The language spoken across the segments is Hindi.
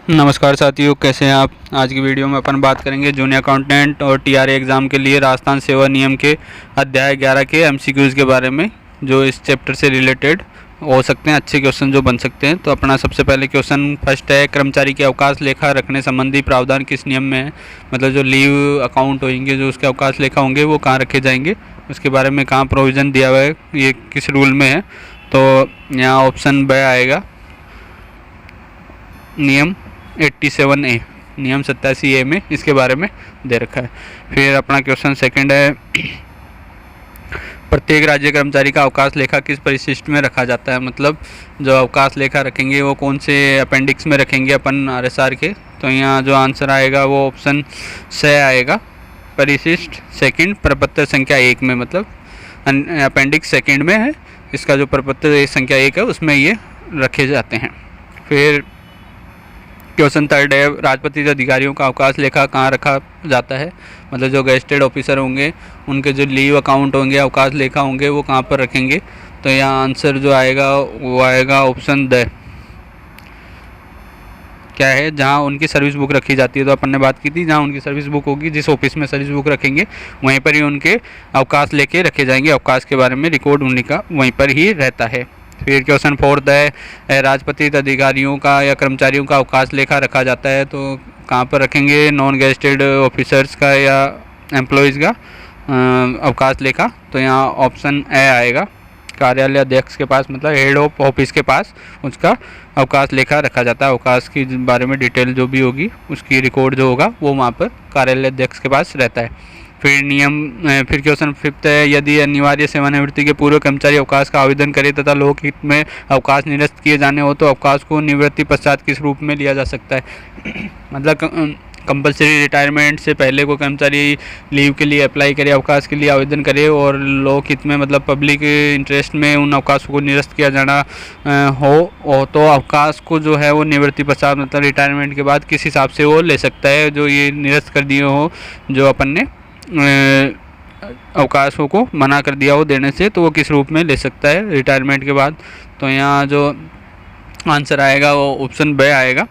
नमस्कार साथियों, कैसे हैं आप। आज की वीडियो में अपन बात करेंगे जूनियर अकाउंटेंट और टीआरए एग्ज़ाम के लिए राजस्थान सेवा नियम के अध्याय 11 के एमसीक्यूज़ के बारे में, जो इस चैप्टर से रिलेटेड हो सकते हैं, अच्छे क्वेश्चन जो बन सकते हैं। तो अपना सबसे पहले क्वेश्चन फर्स्ट है, कर्मचारी के अवकाश लेखा रखने संबंधी प्रावधान किस नियम में है। मतलब जो लीव अकाउंट होंगे, जो उसके अवकाश लेखा होंगे, वो कहाँ रखे जाएंगे, उसके बारे में कहाँ प्रोविज़न दिया हुआ है, ये किस रूल में है। तो यहाँ ऑप्शन ब आएगा, नियम 87A, नियम 87A में इसके बारे में दे रखा है। फिर अपना क्वेश्चन सेकंड है, प्रत्येक राज्य कर्मचारी का अवकाश लेखा किस परिशिष्ट में रखा जाता है। मतलब जो अवकाश लेखा रखेंगे वो कौन से अपेंडिक्स में रखेंगे अपन आरएसआर के। तो यहाँ जो आंसर आएगा वो ऑप्शन से आएगा, परिशिष्ट सेकंड प्रपत्र संख्या 1 में। मतलब अपेंडिक्स सेकंड में है, इसका जो प्रपत्र संख्या 1 है उसमें ये रखे जाते हैं। फिर क्वेश्चन थर्ड है, राजपत्रित अधिकारियों का अवकाश लेखा कहाँ रखा जाता है। मतलब जो गेस्टेड ऑफिसर होंगे उनके जो लीव अकाउंट होंगे, अवकाश लेखा होंगे, वो कहाँ पर रखेंगे। तो यहाँ आंसर जो आएगा वो आएगा ऑप्शन द, क्या है, जहाँ उनकी सर्विस बुक रखी जाती है। तो अपन ने बात की थी, जहाँ उनकी सर्विस बुक होगी, जिस ऑफिस में सर्विस बुक रखेंगे वहीं पर ही उनके अवकाश लेके रखे जाएंगे। अवकाश के बारे में रिकॉर्ड उनका वहीं पर ही रहता है। फिर क्वेश्चन फोर्थ है, राजपत्रित अधिकारियों का या कर्मचारियों का अवकाश लेखा रखा जाता है। तो कहाँ पर रखेंगे, नॉन गेस्टेड ऑफिसर्स का या एम्प्लॉयज़ का अवकाश लेखा। तो यहाँ ऑप्शन ए आएगा, कार्यालय अध्यक्ष के पास, मतलब हेड ऑफ ऑफिस के पास उसका अवकाश लेखा रखा जाता है। अवकाश के बारे में डिटेल जो भी होगी उसकी रिकॉर्ड जो होगा वो वहाँ पर कार्यालय अध्यक्ष के पास रहता है। फिर क्वेश्चन फिफ्थ है, यदि अनिवार्य सेवानिवृत्ति के पूर्व कर्मचारी अवकाश का आवेदन करे तथा लोकहित में अवकाश निरस्त किए जाने हो तो अवकाश को निवृत्ति पश्चात किस रूप में लिया जा सकता है। मतलब कंपलसरी रिटायरमेंट से पहले कोई कर्मचारी लीव के लिए अप्लाई करे, अवकाश के लिए आवेदन करे और लोकहित में, मतलब पब्लिक इंटरेस्ट में उन अवकाशों को निरस्त किया जाना हो तो अवकाश को जो है वो निवृत्ति पश्चात, मतलब रिटायरमेंट के बाद किस हिसाब से वो ले सकता है। जो ये निरस्त कर दिए हो, जो अपन ने अवकाशों को मना कर दिया हो देने से, तो वो किस रूप में ले सकता है रिटायरमेंट के बाद। तो यहाँ जो आंसर आएगा वो ऑप्शन ब आएगा,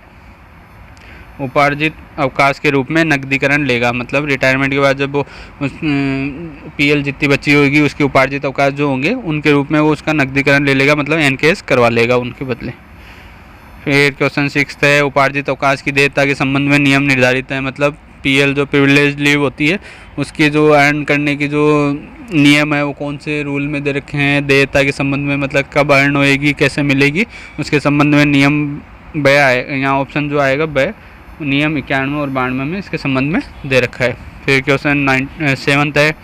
उपार्जित अवकाश के रूप में नकदीकरण लेगा। मतलब रिटायरमेंट के बाद जब वो पीएल जितनी बची होगी उसके उपार्जित अवकाश जो होंगे उनके रूप में वो उसका नकदीकरण ले लेगा, मतलब एनकेएस करवा लेगा उनके बदले। फिर क्वेश्चन सिक्स्थ है, उपार्जित अवकाश की देयता के संबंध में नियम निर्धारित है। मतलब पीएल जो प्रिविलेज लीव होती है उसके जो अर्न करने की जो नियम है वो कौन से रूल में दे रखे हैं देयता के संबंध में। मतलब कब अर्न होएगी, कैसे मिलेगी, उसके संबंध में नियम ब आए। यहाँ ऑप्शन जो आएगा ब, नियम 91 और 92 में इसके संबंध में दे रखा है। फिर क्वेश्चन सेवंथ है,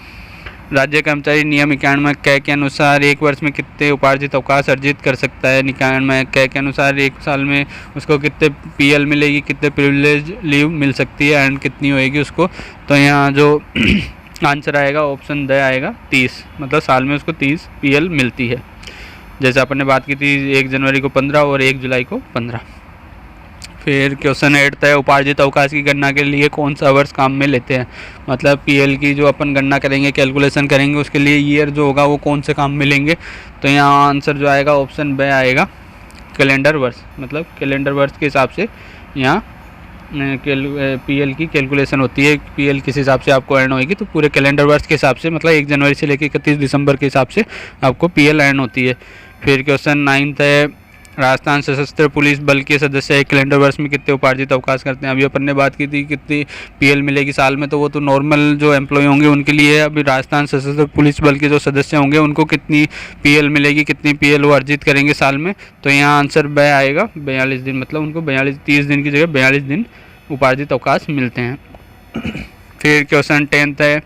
राज्य कर्मचारी नियम 91 क के अनुसार एक वर्ष में कितने उपार्जित अवकाश अर्जित कर सकता है। 91 क के अनुसार एक साल में उसको कितने पीएल मिलेगी, कितने प्रिविलेज लीव मिल सकती है, अर्न कितनी होएगी उसको। तो यहाँ जो आंसर आएगा ऑप्शन द आएगा 30, मतलब साल में उसको 30 पीएल मिलती है। जैसे अपन ने बात की थी 1 जनवरी को 15 और 1 जुलाई को 15। फिर क्वेश्चन 8 है, उपार्जित अवकाश की गणना के लिए कौन सा वर्ष काम में लेते हैं। मतलब पीएल की जो अपन गणना करेंगे, कैलकुलेशन करेंगे, उसके लिए ईयर जो होगा वो कौन से काम में लेंगे। तो यहाँ आंसर जो आएगा ऑप्शन ब आएगा, कैलेंडर वर्ष। मतलब कैलेंडर वर्ष के हिसाब से यहाँ पीएल की कैलकुलेशन होती है। पीएल किस हिसाब से आपको अर्न होएगी, तो पूरे कैलेंडर वर्ष के हिसाब से, मतलब 1 जनवरी से लेकर 31 दिसंबर के हिसाब से आपको पीएल अर्न होती है। फिर क्वेश्चन 9 है, राजस्थान सशस्त्र पुलिस बल के सदस्य एक कैलेंडर वर्ष में कितने उपार्जित अवकाश करते हैं। अभी अपन ने बात की थी कितनी पीएल मिलेगी साल में, तो वो तो नॉर्मल जो एम्प्लॉय होंगे उनके लिए। अभी राजस्थान सशस्त्र पुलिस बल के जो सदस्य होंगे उनको कितनी पीएल मिलेगी, कितनी पीएल वो अर्जित करेंगे साल में। तो यहाँ आंसर ब आएगा 42 दिन। मतलब उनको 30 दिन की जगह 42 दिन उपार्जित अवकाश मिलते हैं। फिर क्वेश्चन 10 है,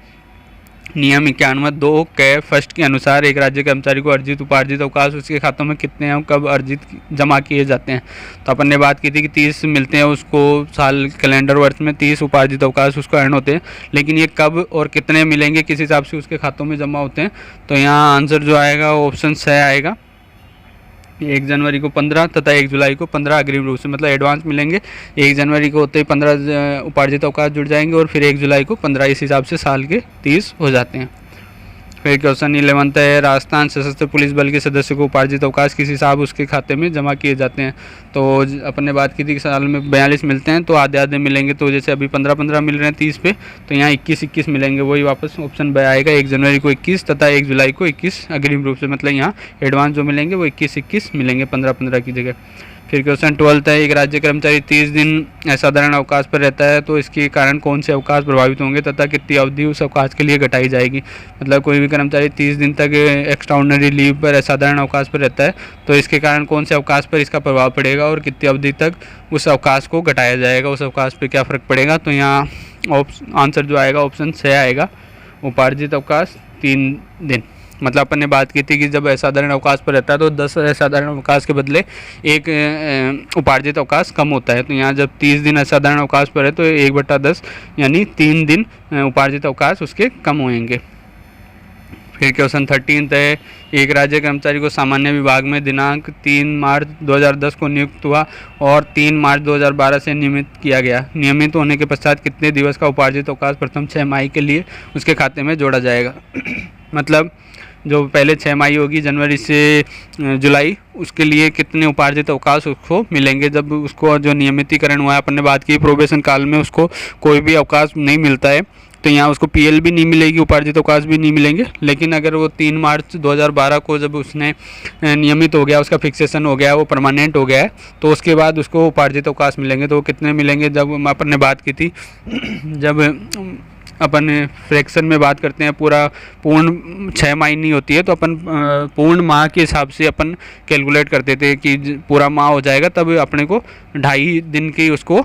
नियम 91(2) के फर्स्ट के अनुसार एक राज्य कर्मचारी को अर्जित उपार्जित अवकाश उसके खातों में कितने हैं, कब अर्जित जमा किए जाते हैं। तो अपन ने बात की थी कि 30 मिलते हैं उसको साल, कैलेंडर वर्ष में 30 उपार्जित अवकाश उसको अर्न होते हैं, लेकिन ये कब और कितने मिलेंगे, किस हिसाब से उसके खातों में जमा होते हैं। तो यहाँ आंसर जो आएगा ऑप्शन से आएगा, 1 जनवरी को 15 तथा 1 जुलाई को 15 अग्रिम रूप से, मतलब एडवांस मिलेंगे। 1 जनवरी को होते ही 15 उपार्जित अवकाश जुड़ जाएंगे और फिर 1 जुलाई को 15, इस हिसाब से साल के 30 हो जाते हैं। फिर क्वेश्चन 11 है, राजस्थान सशस्त्र पुलिस बल के सदस्य को उपार्जित अवकाश किस हिसाब उसके खाते में जमा किए जाते हैं। तो अपन ने बात की थी कि साल में 42 मिलते हैं, तो आधे आधे मिलेंगे। तो जैसे अभी 15-15 मिल रहे हैं 30 पे, तो यहाँ 21-21 मिलेंगे। वही वापस ऑप्शन ब आएगा, 1 जनवरी को 21 तथा 1 जुलाई को 21 अग्रिम रूप से, मतलब यहाँ एडवांस जो मिलेंगे वो 21-21 मिलेंगे 15-15 की जगह। फिर क्वेश्चन 12 है, एक राज्य कर्मचारी 30 दिन असाधारण अवकाश पर रहता है, तो इसके कारण कौन से अवकाश प्रभावित होंगे तथा कितनी अवधि उस अवकाश के लिए घटाई जाएगी। मतलब कोई भी कर्मचारी 30 दिन तक एक्स्ट्राऑर्डिनरी लीव पर असाधारण अवकाश पर रहता है, तो इसके कारण कौन से अवकाश पर इसका प्रभाव पड़ेगा और कितनी अवधि तक उस अवकाश को घटाया जाएगा, उस अवकाश पर क्या फ़र्क पड़ेगा। तो यहाँ आंसर जो आएगा ऑप्शन से आएगा, उपार्जित अवकाश 3 दिन। मतलब अपन ने बात की थी कि जब असाधारण अवकाश पर रहता है तो 10 असाधारण अवकाश के बदले एक उपार्जित अवकाश कम होता है। तो यहाँ जब 30 दिन असाधारण अवकाश पर है तो 1/10 यानी 3 दिन उपार्जित अवकाश उसके कम होंगे। फिर क्वेश्चन 13 है, एक राज्य कर्मचारी को सामान्य विभाग में दिनांक 3 मार्च 2010 को नियुक्त हुआ और 3 मार्च 2012 से नियमित किया गया। नियमित होने के पश्चात कितने दिवस का उपार्जित अवकाश प्रथम 6 माही के लिए उसके खाते में जोड़ा जाएगा। मतलब जो पहले 6 माही होगी जनवरी से जुलाई, उसके लिए कितने उपार्जित अवकाश उसको मिलेंगे। जब उसको जो नियमितीकरण हुआ है, अपन ने बात की प्रोबेशन काल में उसको कोई भी अवकाश नहीं मिलता है, तो यहाँ उसको पीएल भी नहीं मिलेगी, उपार्जित अवकाश भी नहीं मिलेंगे। लेकिन अगर वो 3 मार्च 2012 को जब उसने नियमित हो गया, उसका फिक्सेशन हो गया, वो परमानेंट हो गया है, तो उसके बाद उसको उपार्जित अवकाश मिलेंगे। तो वो कितने मिलेंगे, जब अपन ने बात की थी जब अपन फ्रैक्शन में बात करते हैं, पूरा पूर्ण 6 माह नहीं होती है, तो अपन पूर्ण माह के हिसाब से अपन कैलकुलेट करते थे कि पूरा माह हो जाएगा तब अपने को 2.5 दिन की उसको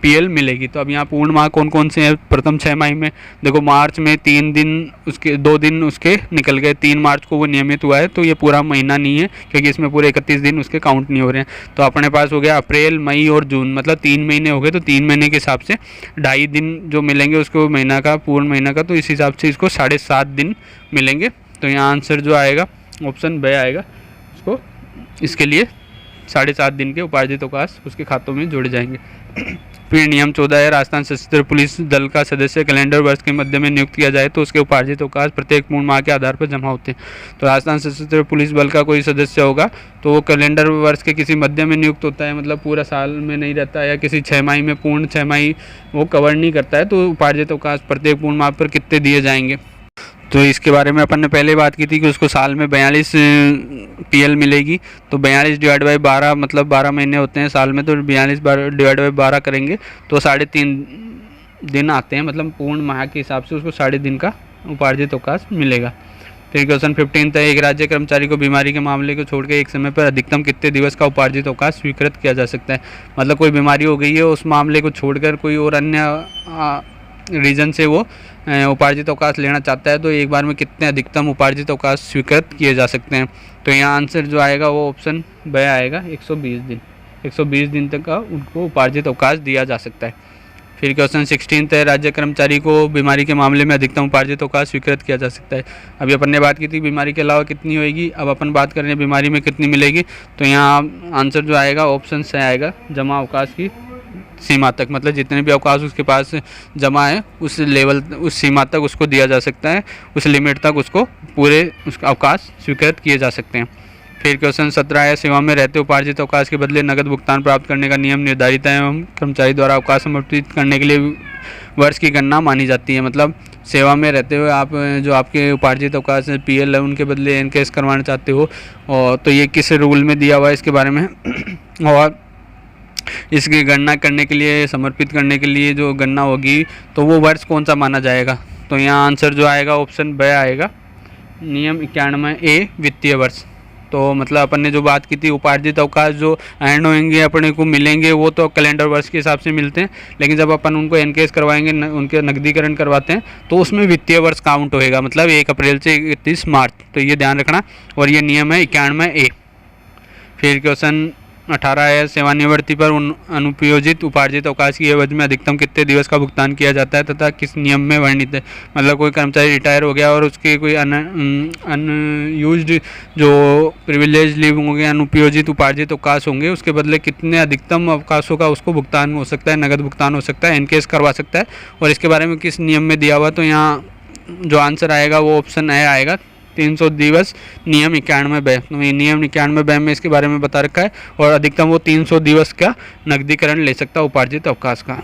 पीएल मिलेगी। तो अब यहाँ पूर्ण माह कौन कौन से हैं प्रथम 6 माह में, देखो मार्च में 3 दिन उसके 2 दिन उसके निकल गए, 3 मार्च को वो नियमित हुआ है, तो ये पूरा महीना नहीं है क्योंकि इसमें पूरे 31 दिन उसके काउंट नहीं हो रहे हैं। तो अपने पास हो गया अप्रैल, मई और जून, मतलब 3 महीने हो गए। तो 3 महीने के हिसाब से 2.5 दिन जो मिलेंगे उसको महीना का, पूर्ण महीना का, तो इस हिसाब से इसको 7.5 दिन मिलेंगे। तो यहाँ आंसर जो आएगा ऑप्शन ब आएगा, उसको इसके लिए 7.5 दिन के उपार्जित अवकाश उसके खातों में जोड़े जाएंगे। फिर नियम 14 है, राजस्थान सशस्त्र पुलिस दल का सदस्य कैलेंडर वर्ष के मध्य में नियुक्त किया जाए तो उसके उपार्जित अवकाश प्रत्येक पूर्ण माह के आधार पर जमा होते हैं। तो राजस्थान सशस्त्र पुलिस बल का कोई सदस्य होगा तो वो कैलेंडर वर्ष के किसी मध्य में नियुक्त होता है, मतलब पूरा साल में नहीं रहता है, या किसी 6 माही में, पूर्ण 6 माही वो कवर नहीं करता है, तो उपार्जित अवकाश प्रत्येक पूर्ण माह पर कितने दिए जाएंगे। तो इसके बारे में अपन ने पहले बात की थी कि उसको साल में 42 पीएल मिलेगी। तो 42 डिवाइड बाई 12, मतलब 12 महीने होते हैं साल में, तो 42 डिवाइड बाई 12 करेंगे तो 3.5 दिन आते हैं, मतलब पूर्ण माह के हिसाब से उसको 3.5 दिन का उपार्जित अवकाश मिलेगा। फिर क्वेश्चन 15 है, एक राज्य कर्मचारी को बीमारी के मामले को छोड़कर एक समय पर अधिकतम कितने दिवस का उपार्जित अवकाश स्वीकृत किया जा सकता है। मतलब कोई बीमारी हो गई है, उस मामले को छोड़कर कोई और अन्य रीजन से वो उपार्जित अवकाश लेना चाहता है, तो एक बार में कितने अधिकतम उपार्जित अवकाश स्वीकृत किए जा सकते हैं। तो यहाँ आंसर जो आएगा वो ऑप्शन ब आएगा, 120 दिन। 120 दिन तक का उनको उपार्जित अवकाश दिया जा सकता है। फिर क्वेश्चन 16 है, राज्य कर्मचारी को बीमारी के मामले में अधिकतम उपार्जित अवकाश स्वीकृत किया जा सकता है। अभी अपन ने बात की थी बीमारी के अलावा कितनी होगी, अब अपन बात कर रहे हैं बीमारी में कितनी मिलेगी। तो यहाँ आंसर जो आएगा ऑप्शन से आएगा, जमा अवकाश की सीमा तक, मतलब जितने भी अवकाश उसके पास जमा है उस लेवल, उस सीमा तक उसको दिया जा सकता है, उस लिमिट तक उसको पूरे उसका अवकाश स्वीकृत किए जा सकते हैं। फिर क्वेश्चन 17 है, सेवा में रहते उपार्जित अवकाश के बदले नगद भुगतान प्राप्त करने का नियम निर्धारित है एवं कर्मचारी द्वारा अवकाश समर्पित करने के लिए वर्ष की गणना मानी जाती है। मतलब सेवा में रहते हुए आप जो आपके उपार्जित अवकाश पीएल है उनके बदले एनकेएस करवाना चाहते हो, और तो ये किस रूल में दिया हुआ है इसके बारे में और इसकी गणना करने के लिए, समर्पित करने के लिए जो गणना होगी तो वो वर्ष कौन सा माना जाएगा। तो यहाँ आंसर जो आएगा ऑप्शन ब आएगा, नियम 91A वित्तीय वर्ष। तो मतलब अपन ने जो बात की थी उपार्जित अवकाश जो एंड होंगे अपने को मिलेंगे वो तो कैलेंडर वर्ष के हिसाब से मिलते हैं, लेकिन जब अपन उनको एनकेएस करवाएंगे, उनके नकदीकरण करवाते हैं, तो उसमें वित्तीय वर्ष काउंट होएगा, मतलब 1 अप्रैल से 31 मार्च। तो ये ध्यान रखना, और ये नियम है 91A। फिर क्वेश्चन 18 है, सेवानिवृत्ति पर अनुपयोजित उपार्जित अवकाश की अवधि में अधिकतम कितने दिवस का भुगतान किया जाता है तथा किस नियम में वर्णित है। मतलब कोई कर्मचारी रिटायर हो गया और उसके कोई अनयूज्ड जो प्रिविलेज लीव होंगे, अनुपयोजित उपार्जित अवकाश होंगे, उसके बदले कितने अधिकतम अवकाशों का उसको भुगतान हो सकता है, नगद भुगतान हो सकता है, एनकेएस करवा सकता है, और इसके बारे में किस नियम में दिया हुआ। तो यहाँ जो आंसर आएगा वो ऑप्शन ए आएगा, 300 दिवस नियम 91 व्यय। तो ये नियम 91 व्यय में इसके बारे में बता रखा है, और अधिकतम वो 300 दिवस का नकदीकरण ले सकता है उपार्जित अवकाश का।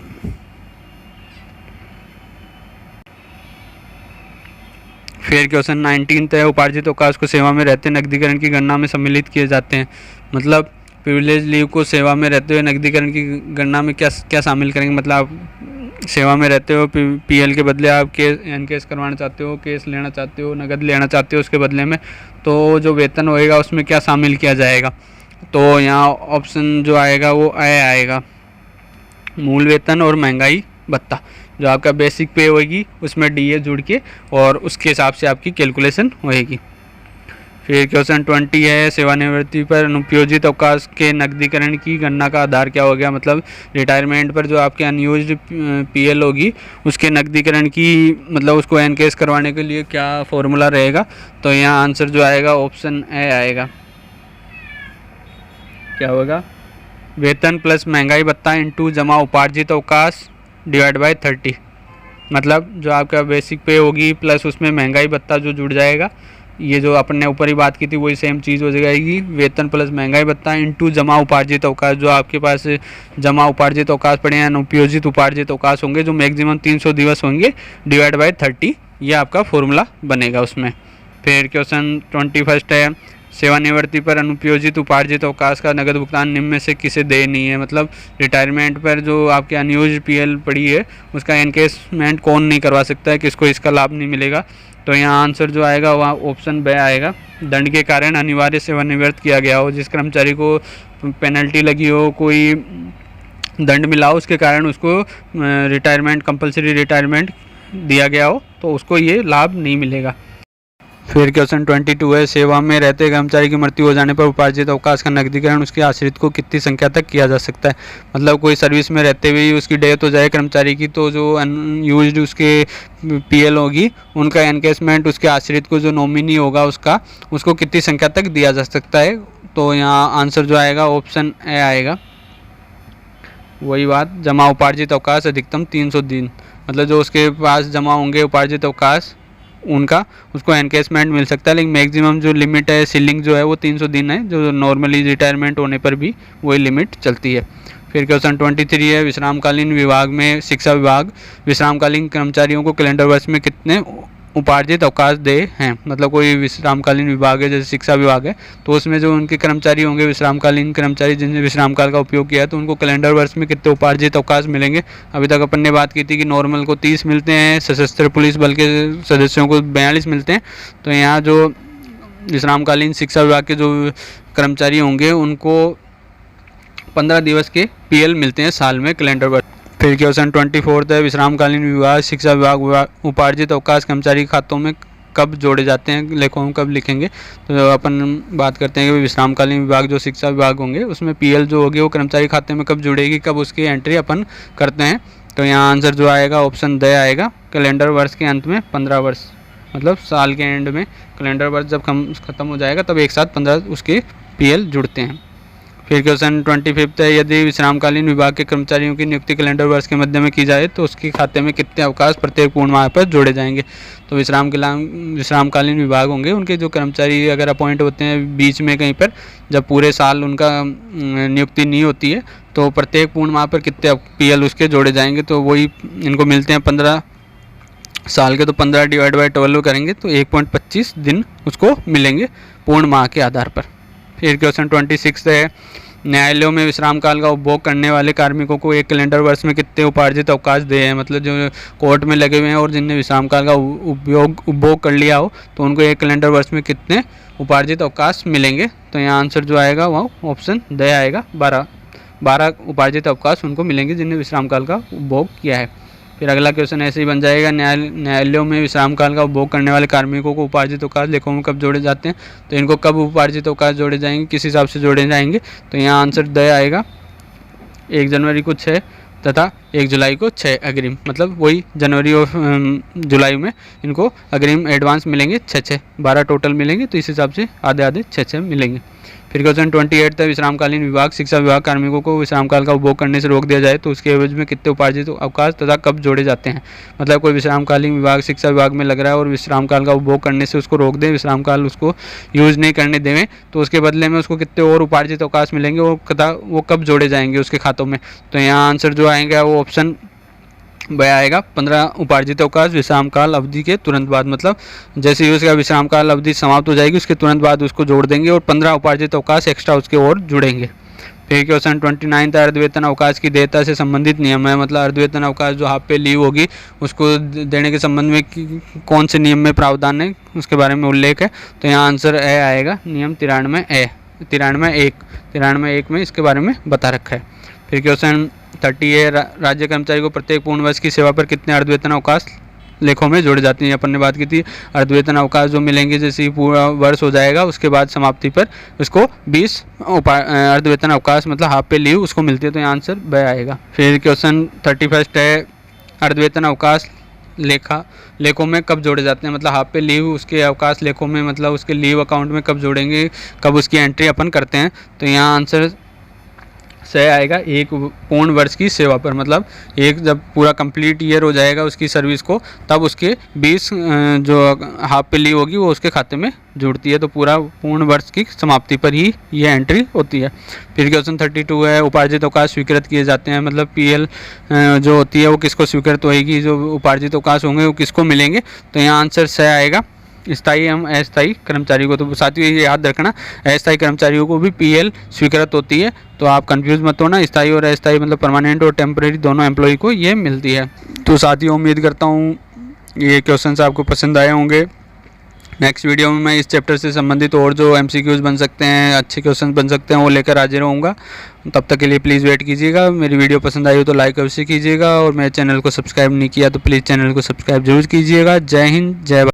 फिर क्वेश्चन 19 है, उपार्जित अवकाश को सेवा में रहते नकदीकरण की गणना में सम्मिलित किए जाते हैं। मतलब प्रिविलेज लीव को सेवा में रहते हुए नकदीकरण की गणना में क्या क्या शामिल करेंगे। मतलब आप सेवा में रहते हो, पीएल के बदले आप केस करवाना चाहते हो, केस लेना चाहते हो, नगद लेना चाहते हो उसके बदले में, तो जो वेतन होएगा उसमें क्या शामिल किया जाएगा। तो यहाँ ऑप्शन जो आएगा वो ए आएगा, मूल वेतन और महंगाई भत्ता। जो आपका बेसिक पे होगी उसमें डीए जुड़ के और उसके हिसाब से आपकी कैलकुलेशन होएगी। फिर क्वेश्चन 20 है, सेवानिवृत्ति पर अनुपयोजित अवकाश के नकदीकरण की गणना का आधार क्या हो गया। मतलब रिटायरमेंट पर जो आपके अनयूज्ड पीएल होगी उसके नकदीकरण की, मतलब उसको एनकेस करवाने के लिए क्या फॉर्मूला रहेगा। तो यहाँ आंसर जो आएगा ऑप्शन ए आएगा, क्या होगा, वेतन प्लस महंगाई भत्ता इंटू जमा उपार्जित अवकाश डिवाइड बाय 30। मतलब जो आपका बेसिक पे होगी प्लस उसमें महंगाई भत्ता जो जुड़ जाएगा, ये जो अपन ने ऊपर ही बात की थी वही सेम चीज़ हो जाएगी, वेतन प्लस महंगाई भत्ता इंटू जमा उपार्जित अवकाश। जो आपके पास जमा उपार्जित अवकाश पड़े हैं, अनुपयोजित उपार्जित अवकाश होंगे जो मैक्सिमम 300 दिवस होंगे, डिवाइड बाय 30, ये आपका फॉर्मूला बनेगा उसमें। फिर क्वेश्चन 21 है, सेवानिवृत्ति पर अनुपयोजित उपार्जित अवकाश का नगद भुगतान निम्न में से किसे देय नहीं है। मतलब रिटायरमेंट पर जो आपके अनयूज्ड पीएल पड़ी है उसका एनकेसमेंट कौन नहीं करवा सकता है, किसको इसका लाभ नहीं मिलेगा। तो यहाँ आंसर जो आएगा वहाँ ऑप्शन बी आएगा, दंड के कारण अनिवार्य सेवानिवृत्त किया गया हो, जिस कर्मचारी को पेनल्टी लगी हो, कोई दंड मिला हो, उसके कारण उसको रिटायरमेंट, कंपलसरी रिटायरमेंट दिया गया हो, तो उसको ये लाभ नहीं मिलेगा। फिर क्वेश्चन 22 है, सेवा में रहते कर्मचारी की मृत्यु हो जाने पर उपार्जित अवकाश का नकदीकरण उसके आश्रित को कितनी संख्या तक किया जा सकता है। मतलब कोई सर्विस में रहते हुए उसकी डेथ हो जाए कर्मचारी की, तो जो अनयूज्ड उसके पीएल होगी उनका एनकेसमेंट उसके आश्रित को जो नॉमिनी होगा उसको कितनी संख्या तक दिया जा सकता है। तो यहाँ आंसर जो आएगा ऑप्शन ए आएगा, वही बात, जमा उपार्जित अवकाश अधिकतम 300 दिन। मतलब जो उसके पास जमा होंगे उपार्जित अवकाश उनका, उसको एनकेसमेंट मिल सकता है, लेकिन मैक्सिमम जो लिमिट है, सीलिंग जो है वो 300 दिन है, जो नॉर्मली रिटायरमेंट होने पर भी वही लिमिट चलती है। फिर क्वेश्चन 23 है, विश्रामकालीन विभाग में शिक्षा विभाग विश्रामकालीन कर्मचारियों को कैलेंडर वर्ष में कितने उपार्जित अवकाश दे हैं। मतलब कोई विश्रामकालीन विभाग है जैसे शिक्षा विभाग है, तो उसमें जो उनके कर्मचारी होंगे विश्रामकालीन कर्मचारी जिनने विश्रामकाल का उपयोग किया है, तो उनको कैलेंडर वर्ष में कितने उपार्जित अवकाश मिलेंगे। अभी तक अपन ने बात की थी कि नॉर्मल को 30 मिलते हैं, सशस्त्र पुलिस बल के सदस्यों को 42 मिलते हैं। तो यहाँ जो विश्रामकालीन शिक्षा विभाग के जो कर्मचारी होंगे उनको 15 दिवस के पीएल मिलते हैं साल में कैलेंडर वर्ष। फिर क्वेश्चन 24 है, विश्रामकालीन विभाग शिक्षा विभाग उपार्जित अवकाश कर्मचारी खातों में कब जोड़े जाते हैं, लेखों में कब लिखेंगे। तो अपन बात करते हैं कि विश्रामकालीन विभाग जो शिक्षा विभाग होंगे उसमें पीएल जो होगी वो कर्मचारी खाते में कब जुड़ेगी, कब उसकी एंट्री अपन करते हैं। तो यहाँ आंसर जो आएगा ऑप्शन द आएगा, कैलेंडर वर्ष के अंत में 15 वर्ष, मतलब साल के एंड में कैलेंडर वर्ष जब खत्म हो जाएगा तब एक साथ 15 उसके पीएल जुड़ते हैं। फिर क्वेश्चन 25 है, यदि विश्रामकालीन विभाग के कर्मचारियों की नियुक्ति कैलेंडर वर्ष के मध्य में की जाए तो उसके खाते में कितने अवकाश प्रत्येक पूर्ण माह पर जोड़े जाएंगे। तो विश्रामकालीन विभाग होंगे उनके जो कर्मचारी अगर अपॉइंट होते हैं बीच में कहीं पर, जब पूरे साल उनका नियुक्ति नहीं होती है, तो प्रत्येक पूर्ण माह पर कितने पीएल उसके जोड़े जाएंगे। तो वही इनको मिलते हैं 15 साल के, तो 15 डिवाइड बाय 12 करेंगे तो 1.25 दिन उसको मिलेंगे पूर्ण माह के आधार पर। फिर क्वेश्चन 26 है, न्यायालयों में विश्राम काल का उपभोग करने वाले कार्मिकों को एक कैलेंडर वर्ष में कितने उपार्जित अवकाश दे हैं। मतलब जो कोर्ट में लगे हुए हैं और जिनने विश्राम काल का उपभोग कर लिया हो तो उनको एक कैलेंडर वर्ष में कितने उपार्जित अवकाश मिलेंगे। तो यहाँ आंसर जो आएगा वो ऑप्शन द आएगा, 12 उपार्जित अवकाश उनको मिलेंगे जिनने विश्राम काल का उपभोग किया है। फिर अगला क्वेश्चन ऐसे ही बन जाएगा, न्यायालयों में विश्राम काल का उपभोग करने वाले कार्मिकों को उपार्जित अवकाश लेखों में कब जोड़े जाते हैं। तो इनको कब उपार्जित अवकाश जोड़े जाएंगे, किस हिसाब से जोड़े जाएंगे। तो यहाँ आंसर द आएगा, 1 जनवरी को 6 तथा 1 जुलाई को 6 अग्रिम। मतलब वही जनवरी और जुलाई में इनको अग्रिम एडवांस मिलेंगे 6-6, 12 टोटल मिलेंगे, तो इस हिसाब से आधे 6-6 मिलेंगे। फिर क्वेश्चन 28 है, विश्रामकालीन विभाग शिक्षा विभाग कार्मिकों को विश्रामकाल का उपभोग करने से रोक दिया जाए तो उसके एवज में कितने उपार्जित अवकाश तथा कब जोड़े जाते हैं। मतलब कोई विश्रामकालीन विभाग शिक्षा विभाग में लग रहा है और विश्रामकाल का उपभोग करने से उसको रोक दें, विश्रामकाल उसको यूज़ नहीं करने देवें, तो उसके बदले में उसको कितने और उपार्जित अवकाश मिलेंगे और वो कब जोड़े जाएंगे उसके खातों में। तो यहाँ आंसर जो आएगा वो ऑप्शन वह आएगा 15 उपार्जित अवकाश विश्राम काल अवधि के तुरंत बाद। मतलब जैसे ही उसका विश्राम काल अवधि समाप्त हो जाएगी उसके तुरंत बाद उसको जोड़ देंगे और 15 उपार्जित अवकाश एक्स्ट्रा उसके और जुड़ेंगे। फिर क्वेश्चन 29 था, अर्धवेतन अवकाश की देयता से संबंधित नियम है। मतलब अर्धवेतन अवकाश जो हाफ पे लीव होगी उसको देने के संबंध में कौन से नियम में प्रावधान है उसके बारे में उल्लेख है। तो यहाँ आंसर ए आएगा, नियम 93 में इसके बारे में बता रखा है। फिर क्वेश्चन 30 है, राज्य कर्मचारी को प्रत्येक पूर्ण वर्ष की सेवा पर कितने अर्धवेतन अवकाश लेखों में जोड़े जाते हैं। अपन ने बात की थी अर्धवेतन अवकाश जो मिलेंगे जैसे ही पूरा वर्ष हो जाएगा उसके बाद समाप्ति पर उसको 20 अर्धवेतन अवकाश मतलब हाफ पे लीव उसको मिलती है। तो यहाँ आंसर वह आएगा। फिर क्वेश्चन 31 है, अर्धवेतन अवकाश लेखों में कब जोड़े जाते हैं। मतलब हाफ पे लीव उसके अवकाश लेखों में मतलब उसके लीव अकाउंट में कब जोड़ेंगे, कब उसकी एंट्री अपन करते हैं। तो यहाँ आंसर सही आएगा, एक पूर्ण वर्ष की सेवा पर। मतलब एक जब पूरा कंप्लीट ईयर हो जाएगा उसकी सर्विस को तब उसके 20 जो हाफ पे लीव होगी वो उसके खाते में जुड़ती है। तो पूरा पूर्ण वर्ष की समाप्ति पर ही ये एंट्री होती है। फिर क्वेश्चन 32 है, उपार्जित अवकाश स्वीकृत किए जाते हैं। मतलब पीएल जो होती है वो किसको स्वीकृत होएगी, जो उपार्जित अवकाश होंगे वो किसको मिलेंगे। तो यहाँ आंसर सही आएगा, स्थायी एवं अस्थायी कर्मचारी को। तो साथियों ये याद रखना अस्थायी कर्मचारियों को भी पीएल स्वीकृत होती है, तो आप कंफ्यूज मत होना। स्थायी और अस्थायी मतलब परमानेंट और टेम्परेरी दोनों एम्प्लॉय को ये मिलती है। तो साथियों उम्मीद करता हूँ ये क्वेश्चंस आपको पसंद आए होंगे। नेक्स्ट वीडियो में मैं इस चैप्टर से संबंधित और जो एमसीक्यूज बन सकते हैं, अच्छे क्वेश्चन बन सकते हैं वो लेकर हाजिर रहूँगा। तब तक के लिए प्लीज़ वेट कीजिएगा। मेरी वीडियो पसंद आई हो तो लाइक अवश्य कीजिएगा और मेरे चैनल को सब्सक्राइब नहीं किया तो प्लीज़ चैनल को सब्सक्राइब जरूर कीजिएगा। जय हिंद, जय भारत।